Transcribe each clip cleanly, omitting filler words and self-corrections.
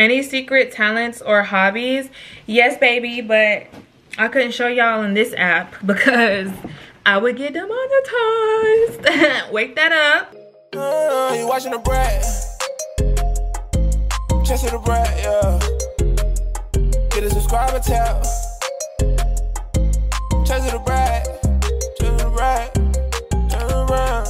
Any secret talents or hobbies? Yes, baby, but I couldn't show y'all in this app because I would get demonetized. Wake that up. You watching the Brat? ChesaTheBrat, yeah. Get a subscriber tab. ChesaTheBrat, ChesaTheBrat, ChesaTheBrat.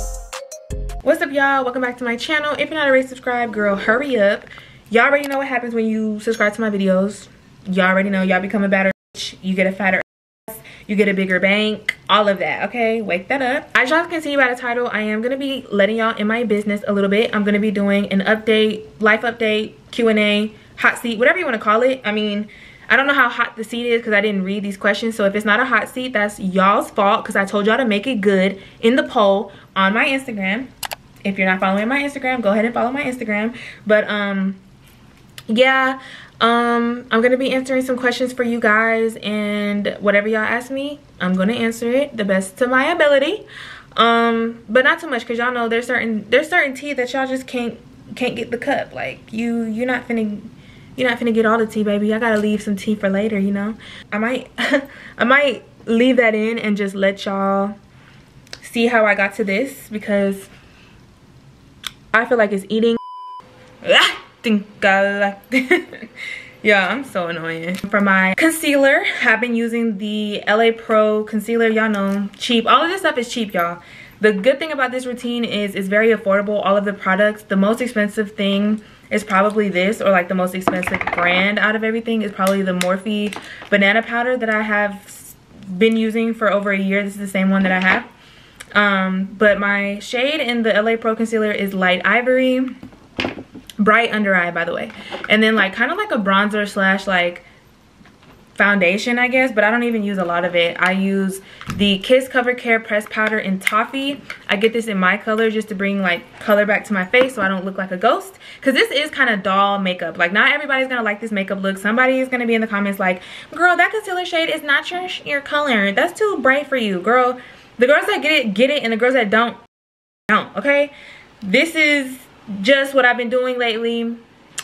What's up, y'all? Welcome back to my channel. If you're not already subscribed, girl, hurry up. Y'all already know what happens when you subscribe to my videos. Y'all already know. Y'all become a better bitch. You get a fatter ass. You get a bigger bank. All of that, okay? Wake that up. As y'all can see by the title, I am going to be letting y'all in my business a little bit. I'm going to be doing an update, life update, Q&A, hot seat, whatever you want to call it. I mean, I don't know how hot the seat is because I didn't read these questions. So if it's not a hot seat, that's y'all's fault because I told y'all to make it good in the poll on my Instagram. If you're not following my Instagram, go ahead and follow my Instagram. But yeah, I'm gonna be answering some questions for you guys, and whatever y'all ask me, I'm gonna answer it the best to my ability. But not too much, because y'all know there's certain tea that y'all just can't get the cup. Like you're not finna get all the tea, baby. I gotta leave some tea for later, you know. I might I might leave that in and just let y'all see how I got to this, because I feel like it's eating. Yeah, I'm so annoying. For my concealer, I've been using the LA Pro concealer. Y'all know, cheap. All of this stuff is cheap, y'all. The good thing about this routine is it's very affordable. All of the products, the most expensive thing is probably this, or like the most expensive brand out of everything is probably the Morphe banana powder that I have been using for over a year. This is the same one that I have. But my shade in the LA Pro concealer is light ivory. Bright under eye, by the way. And then like kind of like a bronzer slash like foundation, I guess, but I don't even use a lot of it. I use the Kiss Cover Care pressed powder in Toffee. I get this in my color just to bring like color back to my face so I don't look like a ghost, because this is kind of doll makeup. Like not everybody's gonna like this makeup look. Somebody is gonna be in the comments like, girl, that concealer shade is not your color. That's too bright for you, girl. The girls that get it, and the girls that don't, okay? This is just what I've been doing lately.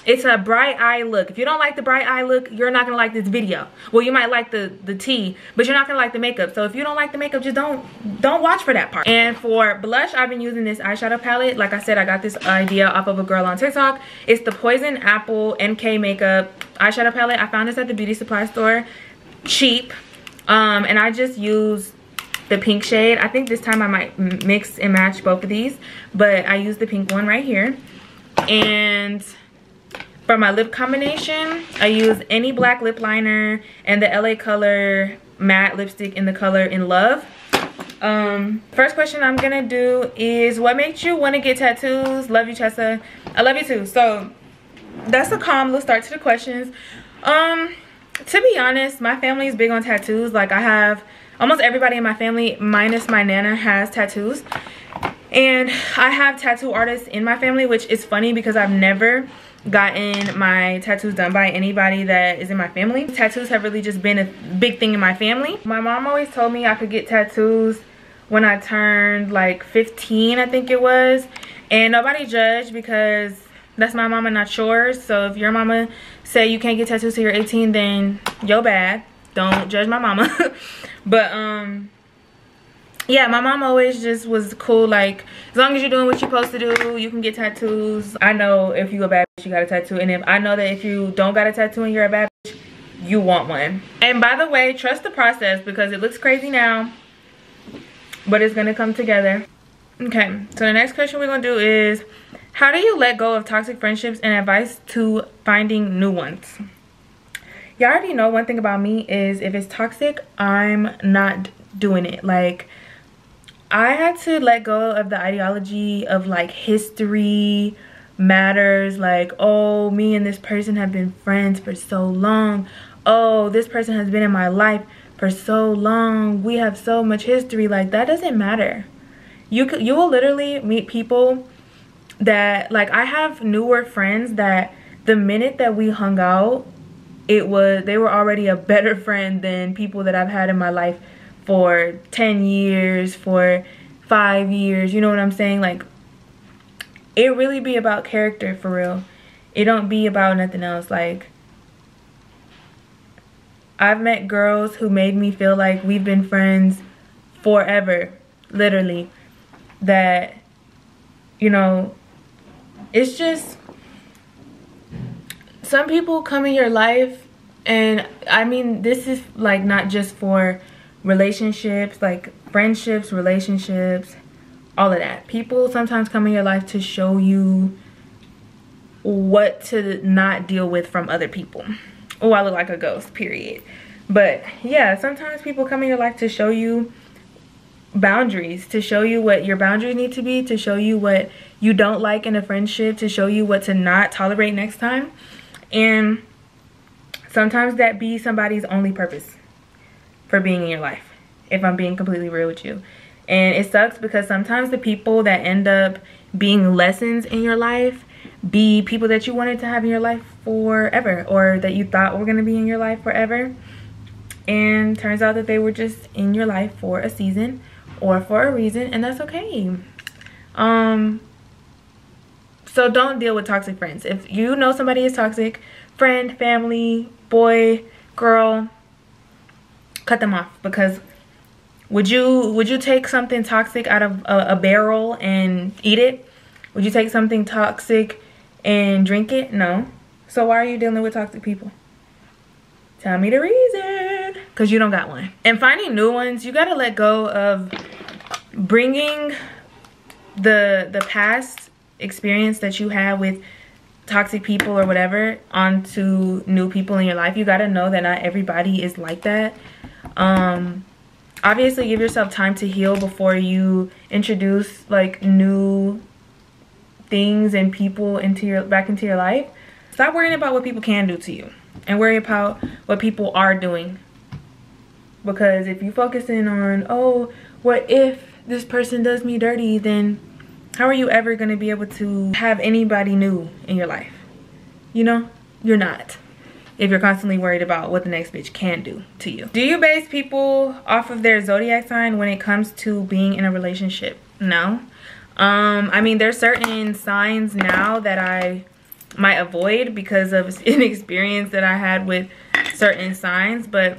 It's a bright eye look. If you don't like the bright eye look, you're not gonna like this video. Well, you might like the tea, but you're not gonna like the makeup. So if you don't like the makeup, just don't watch for that part. And for blush, I've been using this eyeshadow palette. Like I said, I got this idea off of a girl on TikTok. It's the Poison Apple NK Makeup eyeshadow palette. I found this at the beauty supply store, cheap. And I just use the pink shade. I think this time I might mix and match both of these, but I use the pink one right here. And for my lip combination, I use any black lip liner and the LA Color matte lipstick in the color In Love. First question I'm gonna do is, what makes you want to get tattoos? Love you, Chesa. I love you too. So that's a calm little start to the questions. To be honest, my family is big on tattoos. Like I have almost everybody in my family, minus my nana, has tattoos. And I have tattoo artists in my family, which is funny because I've never gotten my tattoos done by anybody that is in my family. Tattoos have really just been a big thing in my family. My mom always told me I could get tattoos when I turned like 15, I think it was. And nobody judged because that's my mama, not yours. So if your mama say you can't get tattoos till you're 18, then yo bad. Don't judge my mama. But yeah, my mom always just was cool, like as long as you're doing what you're supposed to do, you can get tattoos. I know if you a bad bitch, you got a tattoo, and if I know that if you don't got a tattoo and you're a bad bitch, you want one. And by the way, trust the process, because it looks crazy now, but it's gonna come together. Okay, so the next question we're gonna do is, how do you let go of toxic friendships and advice to finding new ones? Y'all already know one thing about me is if it's toxic, I'm not doing it. Like, I had to let go of the ideology of like history matters. Like, oh, me and this person have been friends for so long. Oh, this person has been in my life for so long. We have so much history. Like, that doesn't matter. You will literally meet people that, like, I have newer friends that the minute that we hung out, they were already a better friend than people that I've had in my life for 10 years, for 5 years. You know what I'm saying? Like, it really be about character, for real. It don't be about nothing else. Like, I've met girls who made me feel like we've been friends forever, literally. That, you know, it's just, some people come in your life, and I mean, this is like not just for relationships, like friendships, relationships, all of that. People sometimes come in your life to show you what to not deal with from other people. Oh, I look like a ghost, period. But yeah, sometimes people come in your life to show you boundaries, to show you what your boundaries need to be, to show you what you don't like in a friendship, to show you what to not tolerate next time. And sometimes that be somebody's only purpose for being in your life, if I'm being completely real with you. And it sucks because sometimes the people that end up being lessons in your life be people that you wanted to have in your life forever, or that you thought were going to be in your life forever, and turns out that they were just in your life for a season or for a reason, and that's okay. So don't deal with toxic friends. If you know somebody is toxic, friend, family, boy, girl, cut them off. Because would you take something toxic out of a barrel and eat it? Would you take something toxic and drink it? No. So why are you dealing with toxic people? Tell me the reason. Because you don't got one. And finding new ones, you gotta let go of bringing the past experience that you had with toxic people or whatever onto new people in your life. You gotta know that not everybody is like that. Obviously give yourself time to heal before you introduce like new things and people back into your life. Stop worrying about what people can do to you and worry about what people are doing. Because if you focus in on, oh, what if this person does me dirty, then how are you ever going to be able to have anybody new in your life? You know, you're not, if you're constantly worried about what the next bitch can do to you. Do you base people off of their zodiac sign when it comes to being in a relationship? No. I mean, there's certain signs now that I might avoid because of an experience that I had with certain signs, but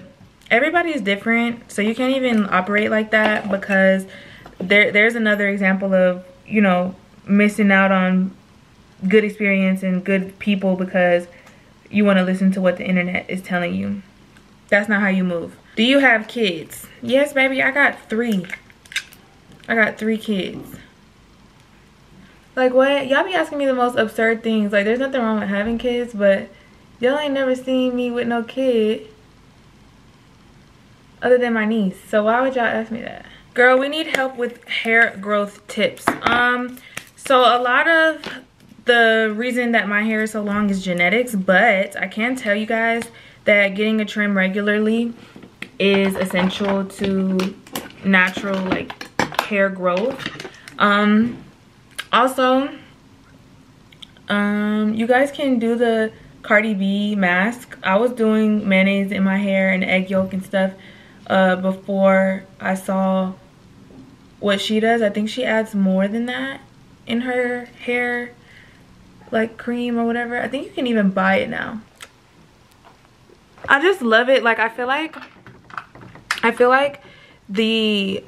everybody is different, so you can't even operate like that, because there's another example of, you know, missing out on good experience and good people because you want to listen to what the internet is telling you. That's not how you move. Do you have kids? Yes, baby, I got 3. I got 3 kids. Like, what? Y'all be asking me the most absurd things. Like, there's nothing wrong with having kids, but y'all ain't never seen me with no kid other than my niece. So why would y'all ask me that? Girl, we need help with hair growth tips. So a lot of the reason that my hair is so long is genetics, but I can tell you guys that getting a trim regularly is essential to natural like hair growth. Also, you guys can do the Cardi B mask. I was doing mayonnaise in my hair and egg yolk and stuff before I saw what she does. I think she adds more than that in her hair, like cream or whatever. I think you can even buy it now. I just love it. Like, I feel like the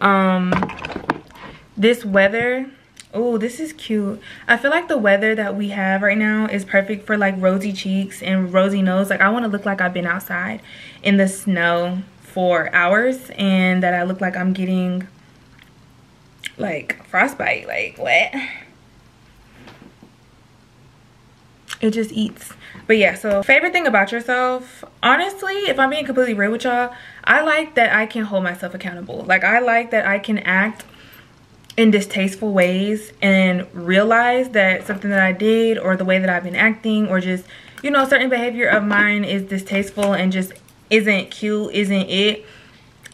this weather, oh, this is cute. I feel like the weather that we have right now is perfect for like rosy cheeks and rosy nose. Like, I want to look like I've been outside in the snow for hours and that I look like I'm getting like frostbite. Like, what? It just eats. But yeah, so favorite thing about yourself, honestly, if I'm being completely real with y'all, I like that I can hold myself accountable. Like, I like that I can act in distasteful ways and realize that something that I did or the way that I've been acting or just, you know, certain behavior of mine is distasteful and just isn't cute, isn't it.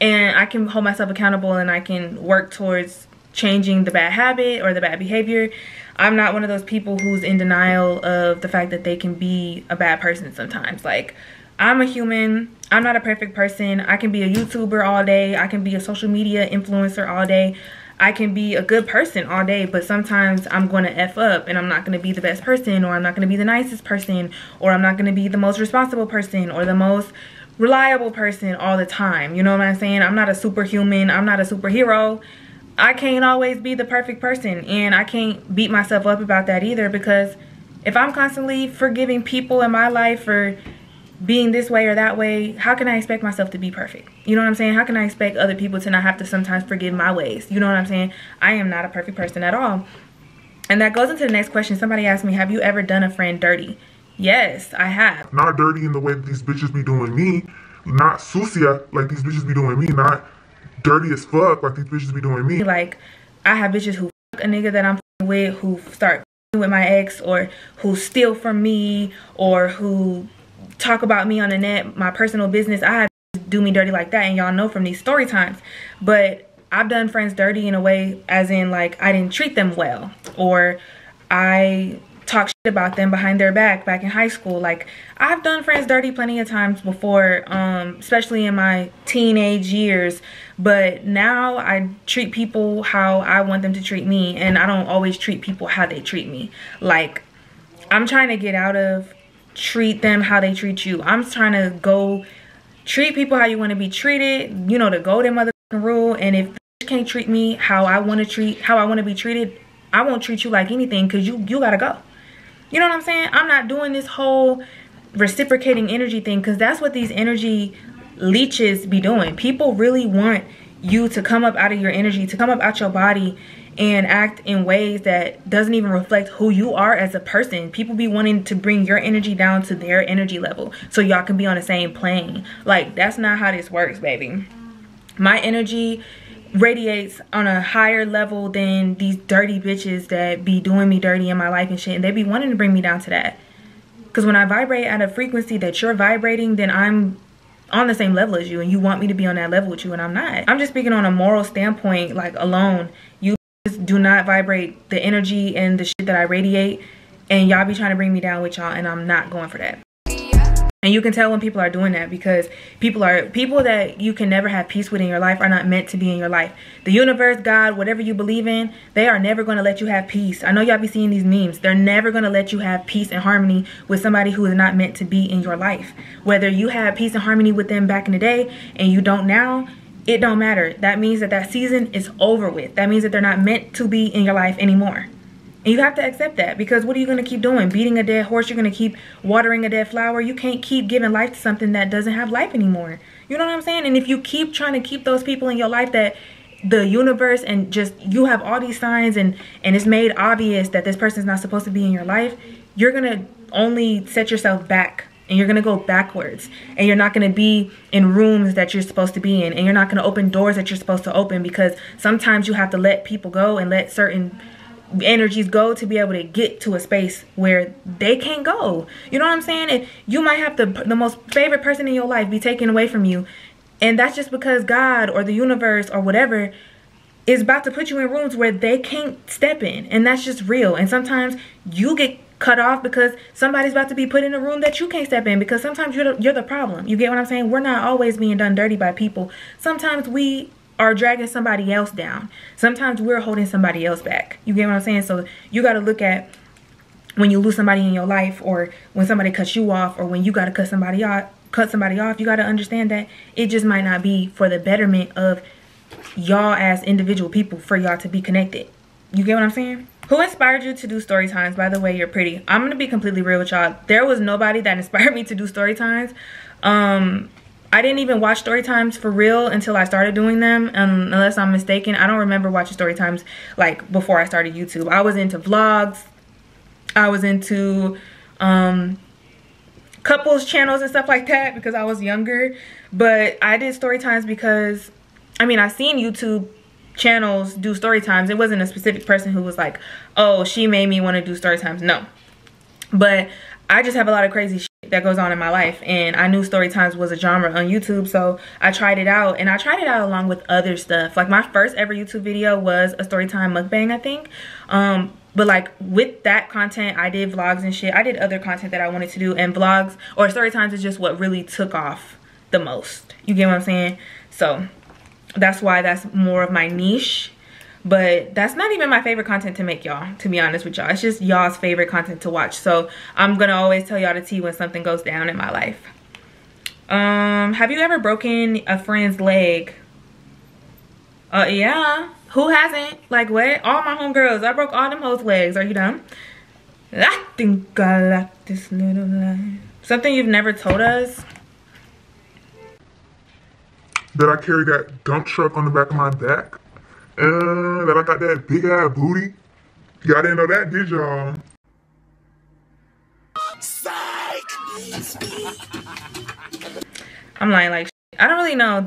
And I can hold myself accountable and I can work towards changing the bad habit or the bad behavior. I'm not one of those people who's in denial of the fact that they can be a bad person sometimes. Like, I'm a human. I'm not a perfect person. I can be a YouTuber all day. I can be a social media influencer all day. I can be a good person all day, but sometimes I'm going to F up and I'm not going to be the best person, or I'm not going to be the nicest person, or I'm not going to be the most responsible person or the most reliable person all the time. You know what I'm saying? I'm not a superhuman. I'm not a superhero. I can't always be the perfect person, and I can't beat myself up about that either, because if I'm constantly forgiving people in my life for being this way or that way, how can I expect myself to be perfect? You know what I'm saying? How can I expect other people to not have to sometimes forgive my ways? You know what I'm saying? I am not a perfect person at all. And that goes into the next question. Somebody asked me, have you ever done a friend dirty? Yes, I have. Not dirty in the way that these bitches be doing me. Not sucia like these bitches be doing me. Not dirty as fuck like these bitches be doing me. Like, I have bitches who fuck a nigga that I'm with, who start with my ex, or who steal from me, or who talk about me on the net, my personal business. I have do me dirty like that, and y'all know from these story times. But I've done friends dirty in a way as in, like, I didn't treat them well, or I talk shit about them behind their back in high school. Like, I've done friends dirty plenty of times before, especially in my teenage years. But now I treat people how I want them to treat me, and I don't always treat people how they treat me. Like, I'm trying to get out of treat them how they treat you. I'm trying to go treat people how you want to be treated, you know, the golden motherfucking rule. And if you can't treat me how I want to be treated, I won't treat you like anything, because you gotta go. You know what I'm saying? I'm not doing this whole reciprocating energy thing, because that's what these energy leeches be doing. People really want you to come up out of your energy, to come up out your body and act in ways that doesn't even reflect who you are as a person. People be wanting to bring your energy down to their energy level so y'all can be on the same plane. Like, that's not how this works, baby. My energy radiates on a higher level than these dirty bitches that be doing me dirty in my life and shit, and they be wanting to bring me down to that. Because when I vibrate at a frequency that you're vibrating, then I'm on the same level as you, and you want me to be on that level with you, and I'm not. I'm just speaking on a moral standpoint, like, alone. You do not vibrate the energy and the shit that I radiate, and y'all be trying to bring me down with y'all, and I'm not going for that. And you can tell when people are doing that, because people that you can never have peace with in your life are not meant to be in your life. The universe, God, whatever you believe in, they are never going to let you have peace. I know y'all be seeing these memes. They're never going to let you have peace and harmony with somebody who is not meant to be in your life. Whether you had peace and harmony with them back in the day and you don't now, it don't matter. That means that that season is over with. That means that they're not meant to be in your life anymore. And you have to accept that, because what are you going to keep doing? Beating a dead horse? You're going to keep watering a dead flower? You can't keep giving life to something that doesn't have life anymore. You know what I'm saying? And if you keep trying to keep those people in your life that the universe and just you have all these signs and it's made obvious that this person's not supposed to be in your life, you're going to only set yourself back. And you're going to go backwards, and you're not going to be in rooms that you're supposed to be in, and you're not going to open doors that you're supposed to open, because sometimes you have to let people go and let certain energies go to be able to get to a space where they can't go. You know what I'm saying? And you might have the most favorite person in your life be taken away from you, and that's just because God or the universe or whatever is about to put you in rooms where they can't step in, and that's just real. And sometimes you get cut off because somebody's about to be put in a room that you can't step in, because sometimes you're the problem. You get what I'm saying? We're not always being done dirty by people. Sometimes we are dragging somebody else down. Sometimes we're holding somebody else back. You get what I'm saying? So you got to look at when you lose somebody in your life, or when somebody cuts you off, or when you got to cut somebody off, you got to understand that it just might not be for the betterment of y'all as individual people for y'all to be connected. You get what I'm saying? Who inspired you to do story times? By the way, you're pretty. I'm going to be completely real with y'all. There was nobody that inspired me to do story times. I didn't even watch story times for real until I started doing them, unless I'm mistaken. I don't remember watching story times like before I started YouTube. I was into vlogs. I was into couples channels and stuff like that because I was younger. But I did story times because, I mean, I seen YouTube channels do story times. It wasn't a specific person who was like, oh, she made me want to do story times. No. But I just have a lot of crazy shit that goes on in my life, and I knew story times was a genre on YouTube, so I tried it out, and I tried it out along with other stuff. Like, my first ever YouTube video was a story time mukbang, I think. But like with that content, I did vlogs and shit. I did other content that I wanted to do, and vlogs or story times is just what really took off the most. You get what I'm saying? So that's why that's more of my niche. but that's not even my favorite content to make, y'all, to be honest with y'all. It's just y'all's favorite content to watch. So I'm gonna always tell y'all the tea when something goes down in my life. Have you ever broken a friend's leg? Yeah. Who hasn't? Like, what? All my homegirls. I broke all them hoes' legs. Are you dumb? I think I like this little life. Something you've never told us? That I carry that dump truck on the back of my back. That I got that big ass booty. Y'all didn't know that, did y'all? I'm lying like shit. I don't really know.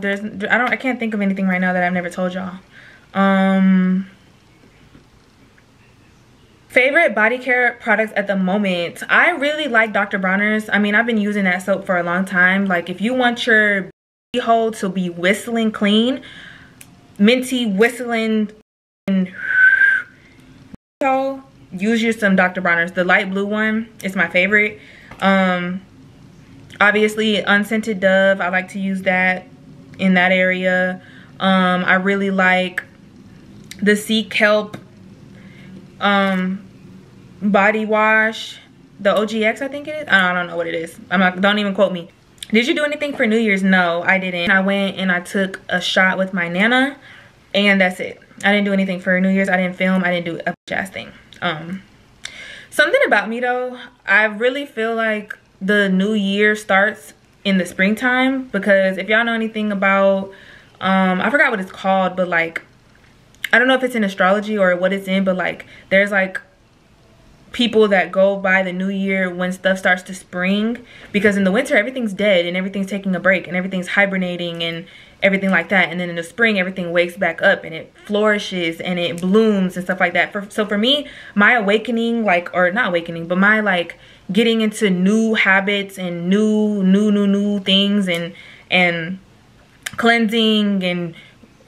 I can't think of anything right now that I've never told y'all. Favorite body care products at the moment. I really like Dr. Bronner's. I mean, I've been using that soap for a long time. Like, if you want your hole to be whistling clean, minty whistling, and use some Dr. Bronner's. The light blue one is my favorite. Obviously unscented Dove, I like to use that in that area. I really like the Sea Kelp body wash, the OGX I think it is. I don't know what it is. Don't even quote me. Did you do anything for New Year's? No, I didn't. I went and I took a shot with my Nana, and that's it. I didn't do anything for New Year's. I didn't film. I didn't do a jazz thing. Something about me though, I really feel like the new year starts in the springtime, because if y'all know anything about I forgot what it's called, but like, I don't know if it's in astrology or what it's in, but like, there's like people that go by the new year when stuff starts to spring, because in the winter everything's dead and everything's taking a break and everything's hibernating and everything like that, and then in the spring everything wakes back up and it flourishes and it blooms and stuff like that. So for me, my awakening, like, or not awakening, but my like getting into new habits and new things and cleansing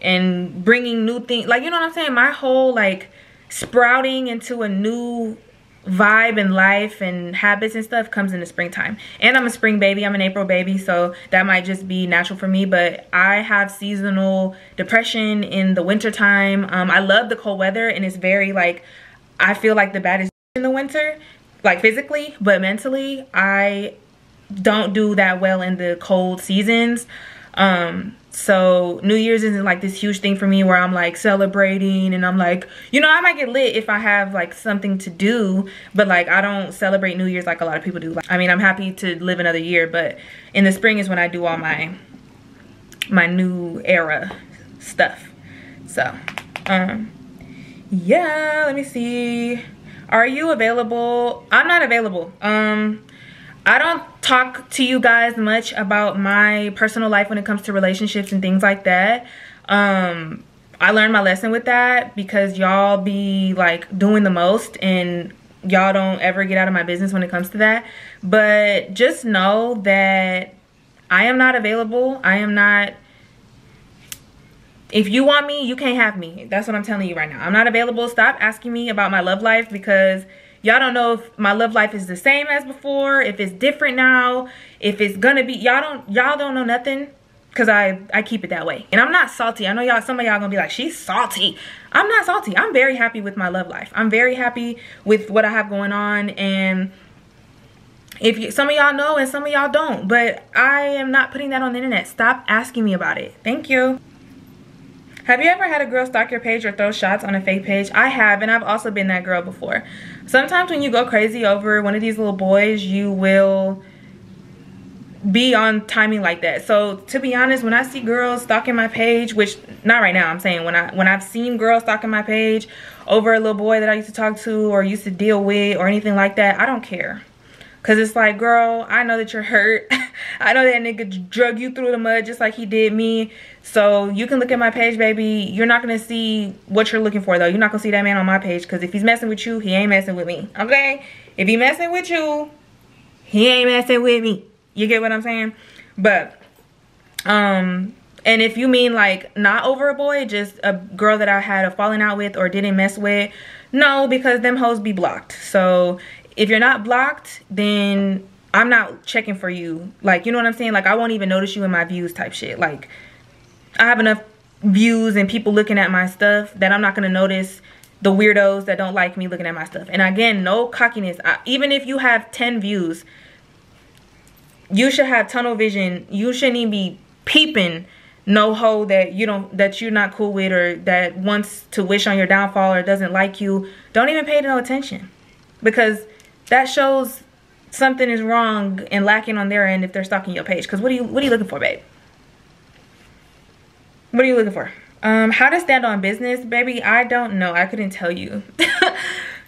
and bringing new things, like, you know what I'm saying, my whole like sprouting into a new vibe and life and habits and stuff comes in the springtime. And I'm a spring baby, I'm an April baby, so that might just be natural for me. But I have seasonal depression in the winter time. I love the cold weather, and it's very like, I feel like the baddest in the winter, like physically, but mentally I don't do that well in the cold seasons. So New Year's isn't like this huge thing for me where I'm like celebrating, and I'm like, you know, I might get lit if I have like something to do, but like I don't celebrate New Year's like a lot of people do. Like, I mean, I'm happy to live another year, but in the spring is when I do all my new era stuff. So yeah, let me see. Are you available? I'm not available. I don't talk to you guys much about my personal life when it comes to relationships and things like that. I learned my lesson with that, because y'all be like doing the most and y'all don't ever get out of my business when it comes to that. But just know that I am not available. I am not. If you want me, you can't have me. That's what I'm telling you right now. I'm not available. Stop asking me about my love life, because y'all don't know if my love life is the same as before, if it's different now, if it's gonna be. Y'all don't know nothing, because I keep it that way. And I'm not salty. I know y'all, some of y'all gonna be like, she's salty. I'm not salty. I'm very happy with my love life. I'm very happy with what I have going on. And if some of y'all know and some of y'all don't, but I am not putting that on the internet. Stop asking me about it. Thank you. Have you ever had a girl stalk your page or throw shots on a fake page? I have, and I've also been that girl before. Sometimes when you go crazy over one of these little boys, you will be on timing like that. So to be honest, when I see girls stalking my page, which not right now, I'm saying when I've seen girls stalking my page over a little boy that I used to talk to or used to deal with or anything like that, I don't care. Cause it's like, girl, I know that you're hurt. I know that nigga drug you through the mud just like he did me. So you can look at my page, baby. You're not gonna see what you're looking for though. You're not gonna see that man on my page, cause if he's messing with you, he ain't messing with me. Okay? If he messing with you, he ain't messing with me. You get what I'm saying? But and if you mean like not over a boy, just a girl that I had a falling out with or didn't mess with, no, because them hoes be blocked. So if you're not blocked, then I'm not checking for you. Like, you know what I'm saying? Like, I won't even notice you in my views type shit. Like, I have enough views and people looking at my stuff that I'm not going to notice the weirdos that don't like me looking at my stuff. And again, no cockiness. Even if you have 10 views, you should have tunnel vision. You shouldn't even be peeping no hoe that you're not cool with, or that wants to wish on your downfall or doesn't like you. Don't even pay no attention, because that shows something is wrong and lacking on their end if they're stalking your page. Because what are you looking for, babe? What are you looking for? How to stand on business, baby? I don't know. I couldn't tell you.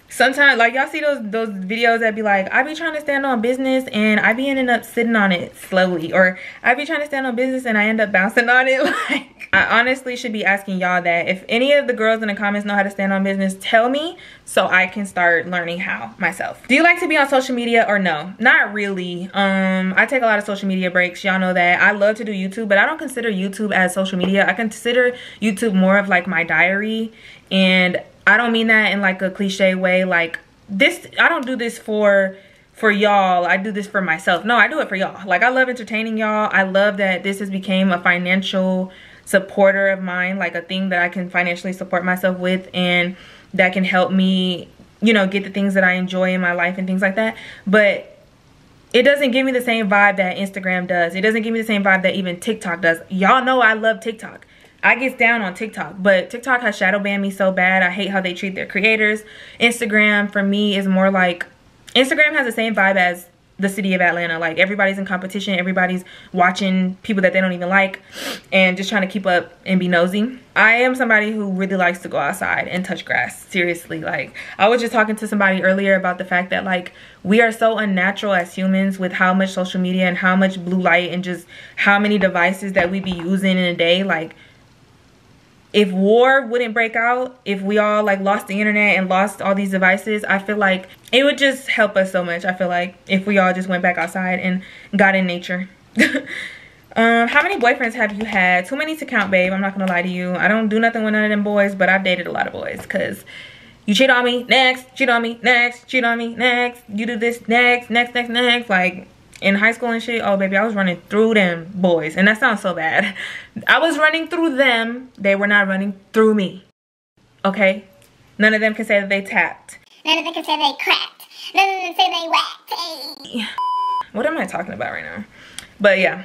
Sometimes, like, y'all see those videos that be like, I be trying to stand on business and I be ending up sitting on it slowly, or I be trying to stand on business and I end up bouncing on it. Like, I honestly should be asking y'all that. If any of the girls in the comments know how to stand on business, tell me so I can start learning how myself. Do you like to be on social media or no? Not really. I take a lot of social media breaks. Y'all know that. I love to do YouTube, but I don't consider YouTube as social media. I consider YouTube more of like my diary, and I don't mean that in like a cliche way. Like, this, I don't do this for y'all. I do this for myself. No, I do it for y'all. Like, I love entertaining y'all. I love that this has become a financial supporter of mine, like a thing that I can financially support myself with, and that can help me, you know, get the things that I enjoy in my life and things like that. But it doesn't give me the same vibe that Instagram does. It doesn't give me the same vibe that even TikTok does. Y'all know I love TikTok. I get down on TikTok, but TikTok has shadow banned me so bad. I hate how they treat their creators. Instagram, for me, is more like, Instagram has the same vibe as the city of Atlanta. Like, everybody's in competition. Everybody's watching people that they don't even like and just trying to keep up and be nosy. I am somebody who really likes to go outside and touch grass. Seriously. Like, I was just talking to somebody earlier about the fact that, like, we are so unnatural as humans with how much social media and how much blue light and just how many devices that we be using in a day. Like, if war wouldn't break out, if we all like lost the internet and lost all these devices, I feel like it would just help us so much. I feel like if we all just went back outside and got in nature. How many boyfriends have you had? Too many to count, babe. I'm not gonna lie to you. I don't do nothing with none of them boys, but I've dated a lot of boys, because you cheat on me, next, cheat on me, next, cheat on me, next, you do this, next, next, next, next. Like, in high school and shit, oh baby, I was running through them boys, and that sounds so bad. I was running through them. They were not running through me. Okay? None of them can say that they tapped. None of them can say they cracked. None of them say they whacked. Hey. What am I talking about right now? But yeah.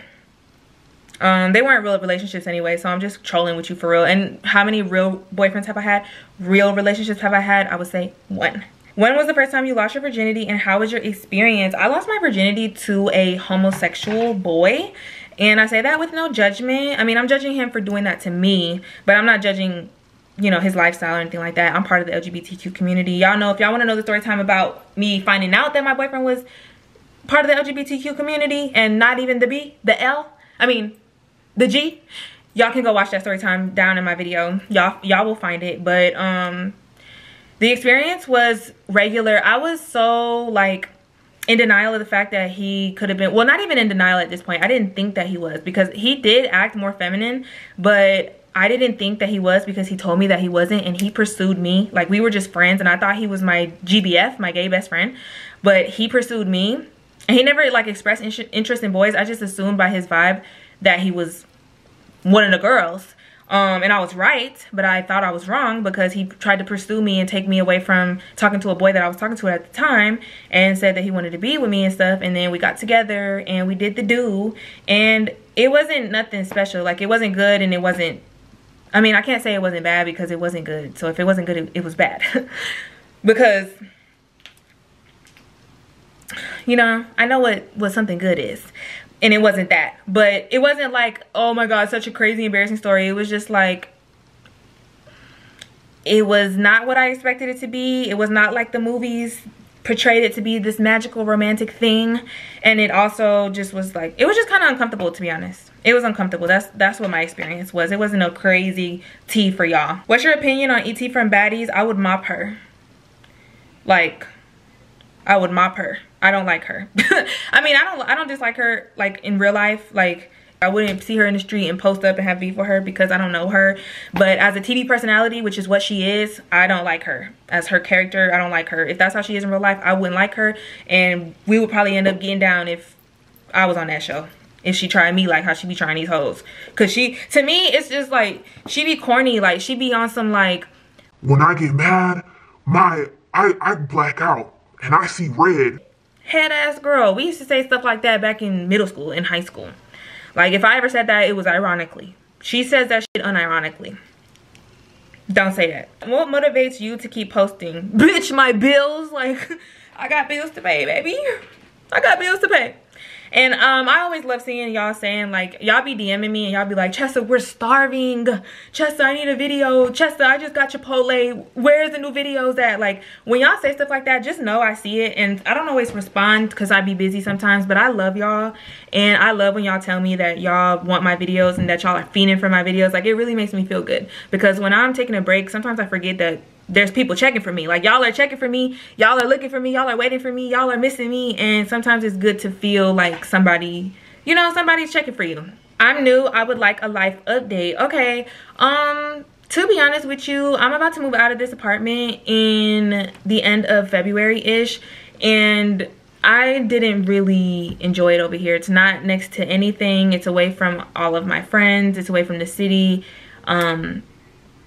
They weren't real relationships anyway, so I'm just trolling with you for real. And how many real boyfriends have I had? Real relationships have I had? I would say 1. When was the first time you lost your virginity, and how was your experience? I lost my virginity to a homosexual boy, and I say that with no judgment. I mean, I'm judging him for doing that to me, but I'm not judging, you know, his lifestyle or anything like that. I'm part of the LGBTQ community. Y'all know, if y'all want to know the story time about me finding out that my boyfriend was part of the LGBTQ community and not even the B, the L, I mean, the G, y'all can go watch that story time down in my video. Y'all will find it. But the experience was regular. I was so like in denial of the fact that he could have been, well, not even in denial at this point. I didn't think that he was, because he did act more feminine, but I didn't think that he was, because he told me that he wasn't, and he pursued me. Like, we were just friends, and I thought he was my GBF, my gay best friend, but he pursued me, and he never like expressed interest in boys. I just assumed by his vibe that he was one of the girls. And I was right, but I thought I was wrong, because he tried to pursue me and take me away from talking to a boy that I was talking to at the time, and said that he wanted to be with me and stuff. And then we got together and we did the do, and it wasn't nothing special. Like, it wasn't good, and it wasn't, I mean, I can't say it wasn't bad, because it wasn't good. So if it wasn't good, it was bad. Because, you know, I know what something good is. And it wasn't that. But it wasn't like, oh my God, such a crazy, embarrassing story. It was just like, it was not what I expected it to be. It was not like the movies portrayed it to be, this magical romantic thing. And it also just was like, it was just kind of uncomfortable, to be honest. It was uncomfortable. That's what my experience was. It wasn't no crazy tea for y'all. What's your opinion on E.T. from Baddies? I would mop her. Like, I would mop her. I don't like her. I mean, I don't dislike her like in real life. Like, I wouldn't see her in the street and post up and have beef with her, because I don't know her. But as a TV personality, which is what she is, I don't like her. As her character, I don't like her. If that's how she is in real life, I wouldn't like her. And we would probably end up getting down if I was on that show. if she tried me like how she be trying these hoes. Cause to me, it's just like, she be corny. Like, she be on some like, when I get mad, I black out and I see red. Head ass girl. We used to say stuff like that back in middle school, in high school. Like, if I ever said that, it was ironically. She says that shit unironically. Don't say that. What motivates you to keep posting? Bitch, my bills. Like, I got bills to pay, baby. I got bills to pay. And I always love seeing y'all saying, like, y'all be DMing me and y'all be like, Chesa, we're starving. Chesa, I need a video. Chesa, I just got Chipotle. Where's the new videos at? Like, when y'all say stuff like that, just know I see it. And I don't always respond because I be busy sometimes, but I love y'all. And I love when y'all tell me that y'all want my videos and that y'all are fiending for my videos. Like, it really makes me feel good. Because when I'm taking a break, sometimes I forget that there's people checking for me. Like, y'all are checking for me, y'all are looking for me, y'all are waiting for me, y'all are missing me. And sometimes it's good to feel like somebody, you know, somebody's checking for you. I'm new, I would like a life update. Okay, to be honest with you, I'm about to move out of this apartment in the end of February-ish, and I didn't really enjoy it over here. It's not next to anything, it's away from all of my friends, it's away from the city.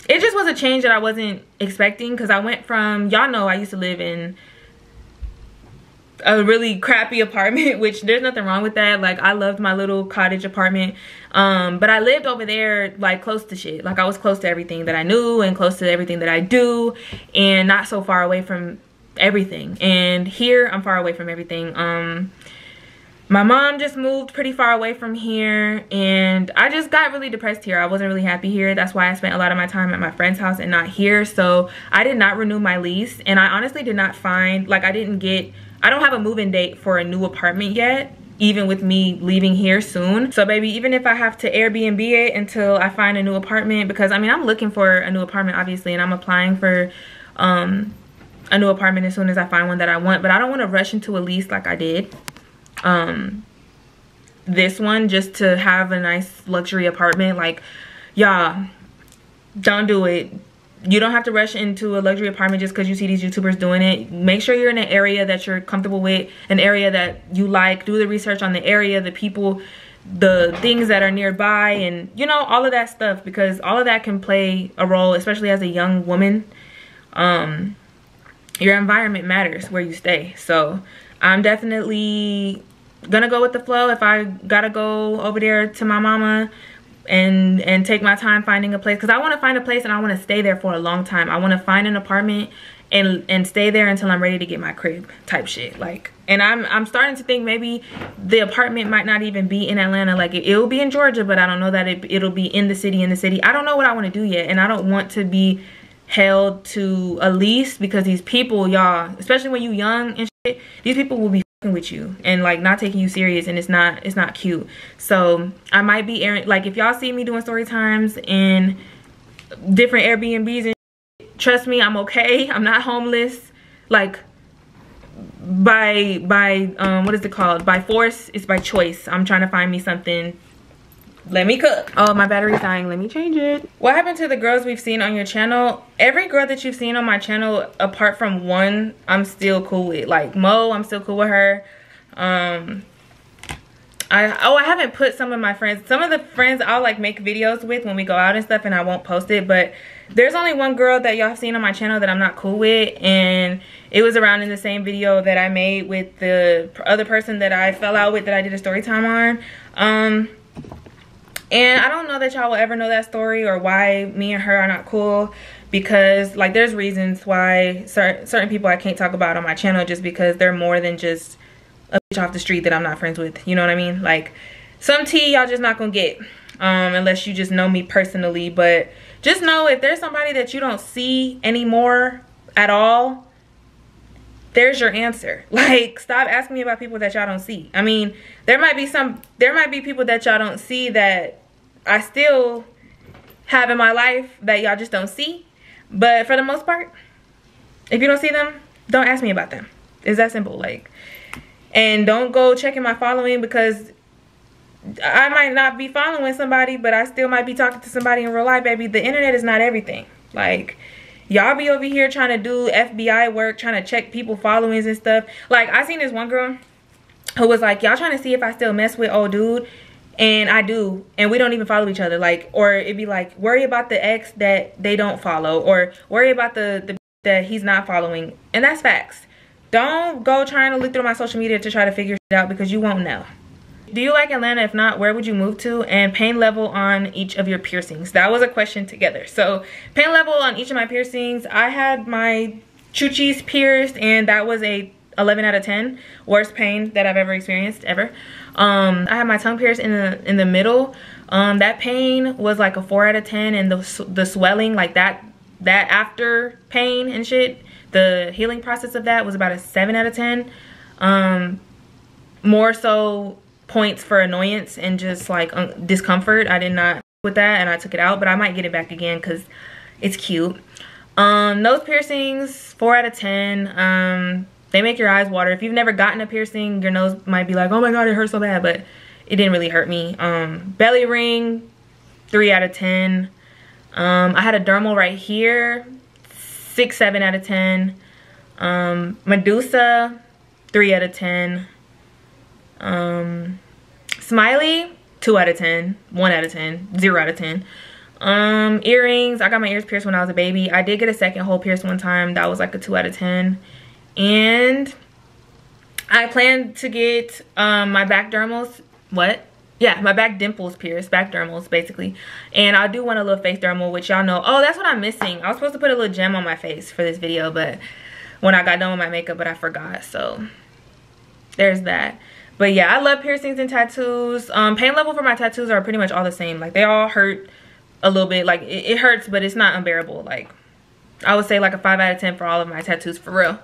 It just was a change that I wasn't expecting, because I went from, y'all know I used to live in a really crappy apartment, which there's nothing wrong with that. Like, I loved my little cottage apartment, but I lived over there like close to shit. Like, I was close to everything that I knew and close to everything that I do, and not so far away from everything. And here I'm far away from everything. My mom just moved pretty far away from here, and I just got really depressed here. I wasn't really happy here. That's why I spent a lot of my time at my friend's house and not here. So I did not renew my lease, and I honestly did not find, like, I don't have a move-in date for a new apartment yet, even with me leaving here soon. So baby, even if I have to Airbnb it until I find a new apartment, because I mean, I'm looking for a new apartment obviously, and I'm applying for a new apartment as soon as I find one that I want, but I don't want to rush into a lease like I did this one, just to have a nice luxury apartment. Like, y'all, don't do it. You don't have to rush into a luxury apartment just because you see these YouTubers doing it. Make sure you're in an area that you're comfortable with, an area that you like. Do the research on the area, the people, the things that are nearby, and you know, all of that stuff, because all of that can play a role, especially as a young woman. Your environment matters where you stay. So I'm definitely gonna go with the flow. If I gotta go over there to my mama and take my time finding a place, because I want to find a place and I want to stay there for a long time. I want to find an apartment and stay there until I'm ready to get my crib type shit. Like, and I'm starting to think maybe the apartment might not even be in Atlanta. Like, it'll be in Georgia, but I don't know that it'll be in the city. I don't know what I want to do yet, and I don't want to be held to a lease, because these people, y'all, especially when you young and shit, these people will be with you and like not taking you serious, and it's not cute. So I might be airing, like, if y'all see me doing story times in different Airbnbs and shit, trust me, I'm okay. I'm not homeless. Like, by what is it called, by force, it's by choice. I'm trying to find me something. Let me cook. Oh, my battery's dying. Let me change it. What happened to the girls we've seen on your channel? Every girl that you've seen on my channel, apart from one, I'm still cool with. Like Mo, I'm still cool with her. I haven't put some of my friends. Some of the friends I'll like make videos with when we go out and stuff, and I won't post it. But there's only one girl that y'all seen on my channel that I'm not cool with, and it was around in the same video that I made with the other person that I fell out with, that I did a story time on. And I don't know that y'all will ever know that story, or why me and her are not cool, because like there's reasons why certain people I can't talk about on my channel, just because they're more than just a bitch off the street that I'm not friends with. You know what I mean? Like, some tea y'all just not gonna get unless you just know me personally. But just know, if there's somebody that you don't see anymore at all, there's your answer. Like, stop asking me about people that y'all don't see. I mean, there might be people that y'all don't see that I still have in my life that y'all just don't see. But for the most part, if you don't see them, don't ask me about them. It's that simple. Like, and don't go checking my following, because I might not be following somebody, but I still might be talking to somebody in real life, baby. The internet is not everything. Like, y'all be over here trying to do FBI work, trying to check people followings and stuff. Like, I seen this one girl, who was like, y'all trying to see if I still mess with old dude? And I do, and we don't even follow each other. Like, or it'd be like, worry about the ex that they don't follow, or worry about the that he's not following. And that's facts. Don't go trying to look through my social media to try to figure it out, because you won't know. Do you like Atlanta? If not, where would you move to? And pain level on each of your piercings. That was a question together. So pain level on each of my piercings, I had my choochies pierced, and that was a 11 out of 10. Worst pain that I've ever experienced, ever. I had my tongue pierced in the middle. That pain was like a 4 out of 10, and the swelling, like that after pain and shit, the healing process of that was about a 7 out of 10. More so points for annoyance and just like discomfort. I did not with that, and I took it out, but I might get it back again because it's cute. Nose piercings, 4 out of 10. They make your eyes water. If you've never gotten a piercing, your nose might be like, oh my god, it hurts so bad, but it didn't really hurt me. Belly ring, 3 out of 10. I had a dermal right here, 6, 7 out of 10. Medusa, 3 out of 10. Smiley, 2 out of 10. 1 out of 10. 0 out of 10. Earrings, I got my ears pierced when I was a baby. I did get a second hole pierced one time. That was like a 2 out of 10. And I plan to get my back dermals, my back dimples pierced, back dermals basically. And I do want a little face dermal, which y'all know. Oh, that's what I'm missing. I was supposed to put a little gem on my face for this video, but when I got done with my makeup, but I forgot. So there's that. But yeah, I love piercings and tattoos. Pain level for my tattoos are pretty much all the same. Like, they all hurt a little bit. Like, it hurts, but it's not unbearable. Like, I would say like a 5 out of 10 for all of my tattoos, for real.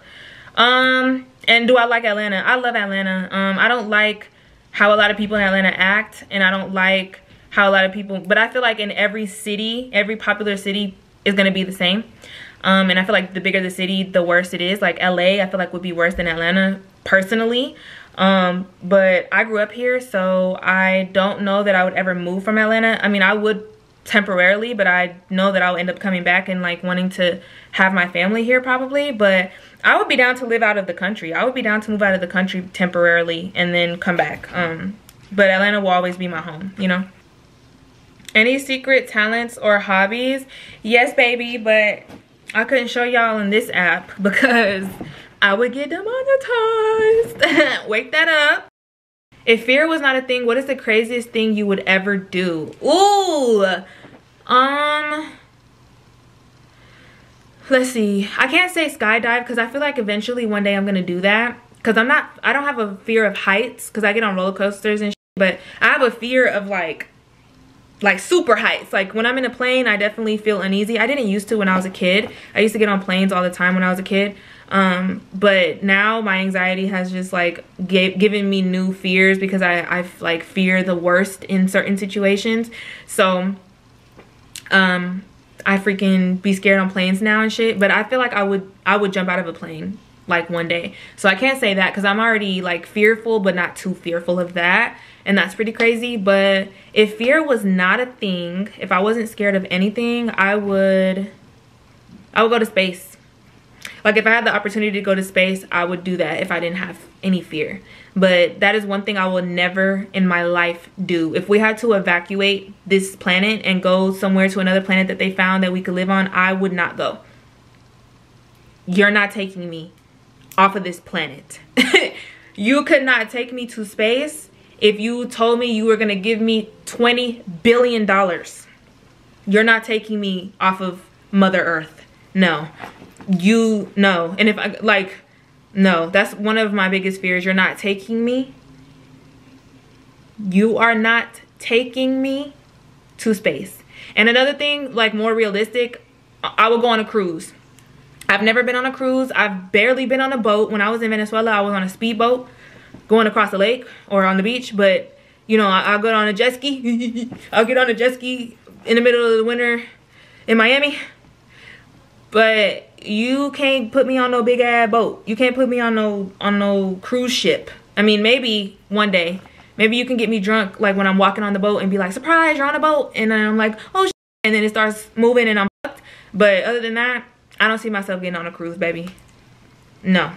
And do I like Atlanta? I love Atlanta. I don't like how a lot of people in Atlanta act, and I don't like how a lot of people, but I feel like in every city, every popular city is going to be the same. And I feel like the bigger the city, the worse it is. Like LA, I feel like would be worse than Atlanta personally. But I grew up here, so I don't know that I would ever move from Atlanta. I mean, I would temporarily, but I know that I'll end up coming back and like wanting to have my family here probably. But I would be down to live out of the country. I would be down to move out of the country temporarily and then come back. But Atlanta will always be my home, you know. Any secret talents or hobbies? Yes, baby, but I couldn't show y'all in this app because I would get demonetized. Wake that up. If fear was not a thing, what is the craziest thing you would ever do? Ooh. Let's see. I can't say skydive because I feel like eventually one day I'm gonna do that. Because I don't have a fear of heights because I get on roller coasters and shit, but I have a fear of like super heights. Like when I'm in a plane, I definitely feel uneasy. I didn't used to when I was a kid. I used to get on planes all the time when I was a kid. But now my anxiety has just like given me new fears because I like fear the worst in certain situations. So I freaking be scared on planes now and shit. But I feel like I would jump out of a plane like one day. So I can't say that because I'm already like fearful, but not too fearful of that. And that's pretty crazy. But if fear was not a thing, if I wasn't scared of anything, I would go to space. Like if I had the opportunity to go to space, I would do that if I didn't have any fear. But that is one thing I will never in my life do. If we had to evacuate this planet and go somewhere to another planet that they found that we could live on, I would not go. You're not taking me off of this planet. You could not take me to space if you told me you were going to give me $20 billion. You're not taking me off of Mother Earth. No. No. And if I like, no, that's one of my biggest fears. You're not taking me. You are not taking me to space. And another thing, like more realistic, I will go on a cruise. I've never been on a cruise. I've barely been on a boat. When I was in Venezuela, I was on a speedboat going across the lake or on the beach. But, you know, I'll go on a jet ski. I'll get on a jet ski in the middle of the winter in Miami. But you can't put me on no big ass boat. You can't put me on no cruise ship. I mean, maybe one day. Maybe you can get me drunk like when I'm walking on the boat and be like, surprise, you're on a boat. And then I'm like, oh shit. And then it starts moving and I'm fucked. But other than that, I don't see myself getting on a cruise, baby. No.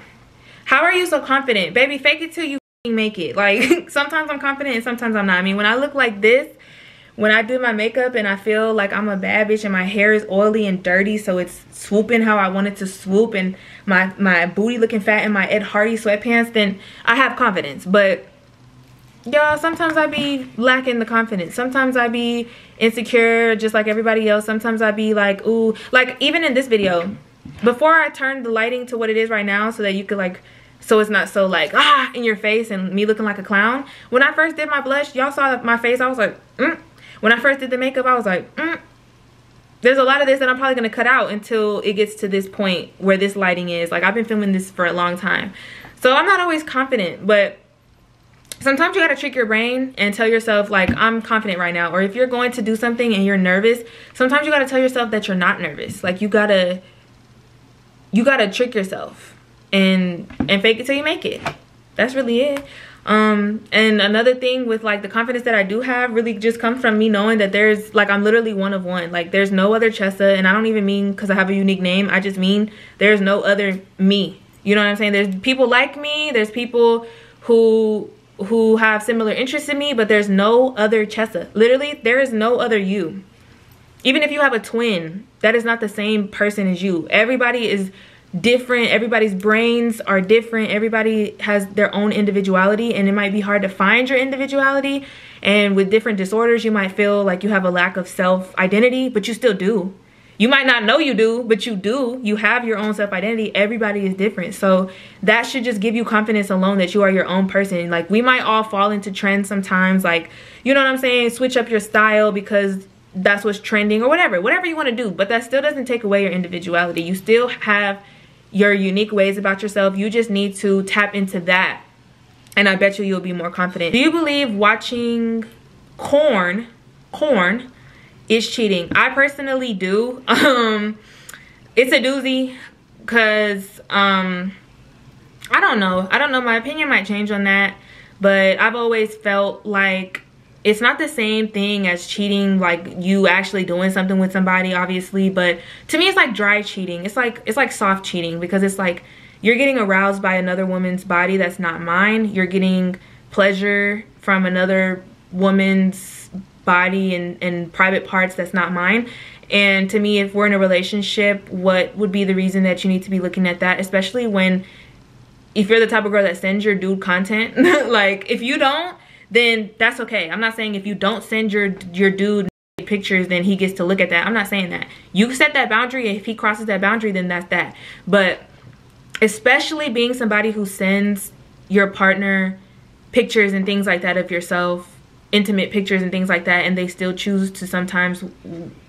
How are you so confident? Baby, fake it till you make it. Like, sometimes I'm confident and sometimes I'm not. I mean, when I look like this, when I do my makeup and I feel like I'm a bad bitch and my hair is oily and dirty, so it's swooping how I want it to swoop, and my booty looking fat in my Ed Hardy sweatpants, then I have confidence. But y'all, sometimes I be lacking the confidence. Sometimes I be insecure just like everybody else. Sometimes I be like, ooh, like even in this video, before I turned the lighting to what it is right now so that you could like, so it's not so like in your face and me looking like a clown. When I first did my blush, y'all saw my face, I was like when I first did the makeup, I was like there's a lot of this that I'm probably gonna cut out until it gets to this point where this lighting is. Like, I've been filming this for a long time, so I'm not always confident. But sometimes you gotta trick your brain and tell yourself, like, I'm confident right now. Or if you're going to do something and you're nervous, sometimes you gotta tell yourself that you're not nervous. Like, you gotta trick yourself and fake it till you make it. That's really it. And another thing with like the confidence that I do have really just comes from me knowing that there's like, I'm literally one of one. Like, there's no other Chesa, and I don't even mean because I have a unique name. I just mean there's no other me. You know what I'm saying? There's people like me. There's people who have similar interests in me, but there's no other Chesa. Literally, there is no other you. Even if you have a twin, that is not the same person as you. Everybody is different. Everybody's brains are different. Everybody has their own individuality, and it might be hard to find your individuality. And with different disorders, you might feel like you have a lack of self-identity, but you still do. You might not know you do, but you do. You have your own self-identity. Everybody is different. So that should just give you confidence alone that you are your own person. Like, we might all fall into trends sometimes, like, you know what I'm saying? Switch up your style because that's what's trending or whatever you want to do. But that still doesn't take away your individuality. You still have your unique ways about yourself. You just need to tap into that, and I bet you'll be more confident. Do you believe watching porn is cheating? I personally do. It's a doozy, because I don't know, my opinion might change on that, but I've always felt like it's not the same thing as cheating, like you actually doing something with somebody, obviously. But to me, it's like dry cheating. It's like soft cheating, because it's like you're getting aroused by another woman's body that's not mine. You're getting pleasure from another woman's body and private parts that's not mine. And to me, if we're in a relationship, what would be the reason that you need to be looking at that? Especially if you're the type of girl that sends your dude content. Like, if you don't, then that's okay. I'm not saying if you don't send your dude pictures, then he gets to look at that. I'm not saying that. You set that boundary. If he crosses that boundary, then that's that. But especially being somebody who sends your partner pictures and things like that of yourself, intimate pictures and things like that, and they still choose to sometimes,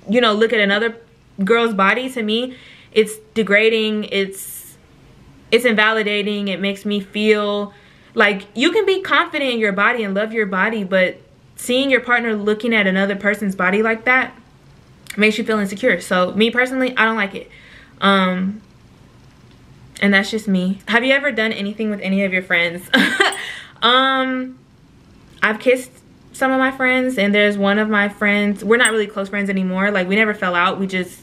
you know, look at another girl's body, to me, it's degrading. It's invalidating. It makes me feel like you can be confident in your body and love your body, but seeing your partner looking at another person's body like that makes you feel insecure. So me personally, I don't like it. And that's just me. Have you ever done anything with any of your friends? I've kissed some of my friends, and there's one of my friends, we're not really close friends anymore. Like, we never fell out. We just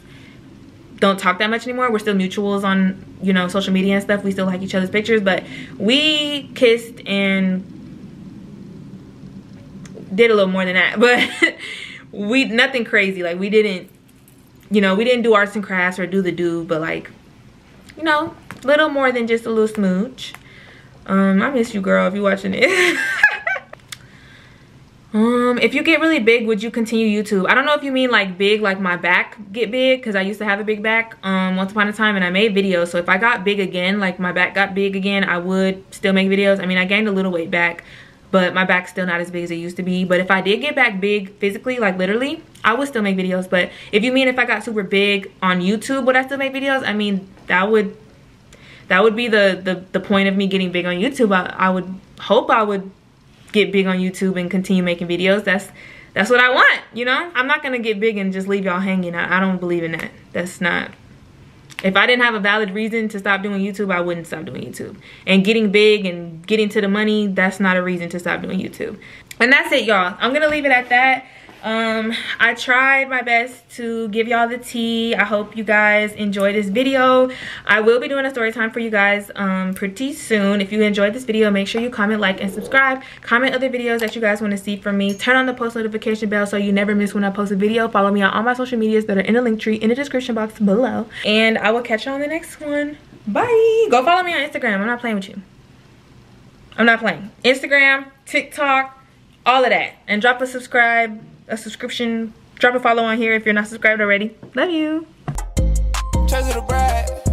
don't talk that much anymore. We're still mutuals on, you know, social media and stuff. We still like each other's pictures, but we kissed and did a little more than that. But nothing crazy. Like, we didn't, you know, we didn't do arts and crafts or do, but like, you know, little more than just a little smooch. I miss you, girl, if you're watching it. If you get really big, would you continue YouTube? I don't know if you mean like big, like my back get big, because I used to have a big back once upon a time, and I made videos. So if I got big again, like my back got big again, I would still make videos. I mean, I gained a little weight back, but my back's still not as big as it used to be. But if I did get back big physically, like literally, I would still make videos. But if you mean if I got super big on YouTube, would I still make videos? I mean, that would be the point of me getting big on YouTube. I would hope I would get big on YouTube and continue making videos. That's what I want, you know? I'm not gonna get big and just leave y'all hanging. I don't believe in that. That's not, if I didn't have a valid reason to stop doing YouTube, I wouldn't stop doing YouTube. And getting big and getting to the money, that's not a reason to stop doing YouTube. And that's it, y'all. I'm gonna leave it at that. I tried my best to give y'all the tea. I hope you guys enjoy this video. I will be doing a story time for you guys pretty soon. If you enjoyed this video, make sure you comment, like, and subscribe. Comment other videos that you guys want to see from me. Turn on the post notification bell so you never miss when I post a video. Follow me on all my social medias that are in the link tree in the description box below, and I will catch you on the next one. Bye. Go follow me on Instagram. I'm not playing with you. I'm not playing. Instagram, TikTok, all of that. And drop a subscription, drop a follow on here if you're not subscribed already. Love you. ChesaTheBrat.